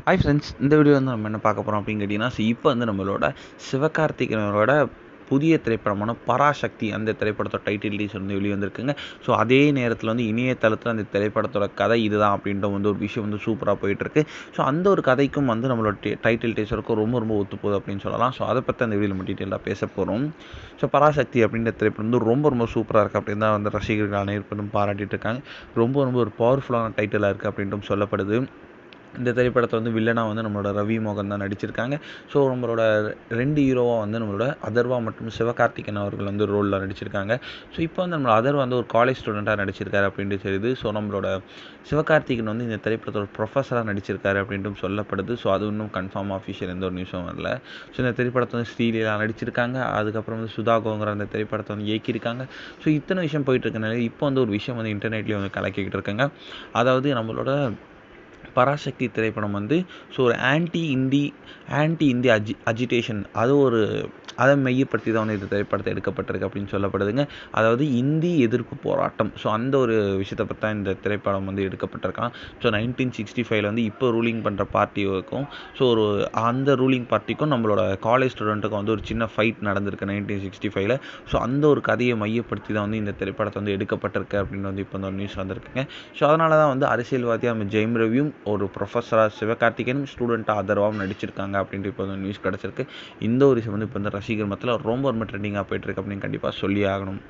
Hi friends, இந்த video வந்து நம்ம என்ன பார்க்க போகிறோம் அப்படின்னு கேட்டிங்கன்னா, இப்போ வந்து நம்மளோட சிவகார்த்திகேயனோட புதிய திரைப்படமான பராசக்தி அந்த திரைப்படத்தோட டைட்டில் டீசர் வந்து வெளியே வந்திருக்குங்க. ஸோ அதே நேரத்தில் வந்து இணையதளத்தில் அந்த திரைப்படத்தோட கதை இதுதான் அப்படின்ற வந்து ஒரு விஷயம் வந்து சூப்பராக போயிட்டுருக்கு. ஸோ அந்த ஒரு கதைக்கும் வந்து நம்மளோட டைட்டில் டீசருக்கும் ரொம்ப ரொம்ப ஒத்து போகுது அப்படின்னு சொல்லலாம். ஸோ அதை பற்றி அந்த வீடியோ நம்ம டீட்டெயிலாக பேச போகிறோம். ஸோ பராசக்தி அப்படின்ற திரைப்படம் வந்து ரொம்ப ரொம்ப சூப்பராக இருக்குது அப்படின்னு தான் வந்து ரசிகர்கள் அனைவரும் பாராட்டிட்டு இருக்காங்க. ரொம்ப ரொம்ப ஒரு பவர்ஃபுல்லான டைட்டிலாக இருக்குது அப்படின்ட்டும் சொல்லப்படுது. இந்த திரைப்படத்தை வந்து வில்லனாக வந்து நம்மளோட ரவி மோகன் தான் நடிச்சிருக்காங்க. ஸோ நம்மளோட 2 ஹீரோவாக வந்து நம்மளோட அதர்வா மற்றும் சிவகார்த்திகேயன் அவர்கள் வந்து ரோலில் நடிச்சிருக்காங்க. ஸோ இப்போ வந்து நம்மளோட அதர்வா வந்து ஒரு காலேஜ் ஸ்டூடெண்ட்டாக நடிச்சிருக்காரு அப்படின்ட்டு தெரியுது. ஸோ நம்மளோட சிவகார்த்திகேயன் வந்து இந்த திரைப்படத்தோட ப்ரொஃபஸராக நடிச்சிருக்காரு அப்படின்ட்டும் சொல்லப்படுது. ஸோ அது இன்னும் கன்ஃபார்ம் ஆஃபிஷியல் எந்த ஒரு நியூஸும் வரல. ஸோ இந்த திரைப்படத்தை வந்து ஸ்ரீலீலா நடிச்சிருக்காங்க. அதுக்கப்புறம் வந்து சுதாகோங்கிற அந்த திரைப்படத்தை வந்து இயக்கியிருக்காங்க. ஸோ இத்தனை விஷயம் போயிட்டு இருக்கனால இப்போ வந்து ஒரு விஷயம் வந்து இன்டர்நெட்லேயே வந்து கலக்கிக்கிட்டு இருக்காங்க. அதாவது நம்மளோட பராசக்தி திரைப்படம் வந்து ஸோ ஒரு ஆன்டி இந்தி அஜிடேஷன் அதை மையப்படுத்தி தான் வந்து இந்த திரைப்படத்தை எடுக்கப்பட்டிருக்கு அப்படின்னு சொல்லப்படுதுங்க. அதாவது இந்தி எதிர்ப்பு போராட்டம். ஸோ அந்த ஒரு விஷயத்தை பற்றி தான் இந்த திரைப்படம் வந்து எடுக்கப்பட்டிருக்கான். ஸோ 1965 வந்து இப்போ ரூலிங் பண்ணுற பார்ட்டிக்கும் அந்த ரூலிங் பார்ட்டிக்கும் நம்மளோட காலேஜ் ஸ்டூடெண்ட்டுக்கும் வந்து ஒரு சின்ன ஃபைட் நடந்திருக்கு 1965. ஸோ அந்த ஒரு கதையை மையப்படுத்தி தான் வந்து இந்த திரைப்படத்தை வந்து எடுக்கப்பட்டிருக்கு அப்படின்னு வந்து இப்போ வந்து நியூஸ் வந்திருக்குங்க. ஸோ அதனால தான் வந்து அரசியல்வாதியாக நம்ம ஜெயம் ரவியும் ஒரு ப்ரொஃபஸராக சிவகார்த்திகேயனும் ஸ்டூடெண்ட்டாக அதர்வாவும் நடிச்சிருக்காங்க அப்படின்ட்டு இப்போ வந்து நியூஸ் கிடச்சிருக்கு. இந்த ஒரு விஷயம் வந்து இப்போ வந்து ரசிகர் மத்தியில் ரொம்ப ரொம்ப ட்ரெண்டிங்காக போயிட்டுருக்கு அப்படின்னு கண்டிப்பாக சொல்லி ஆகணும்.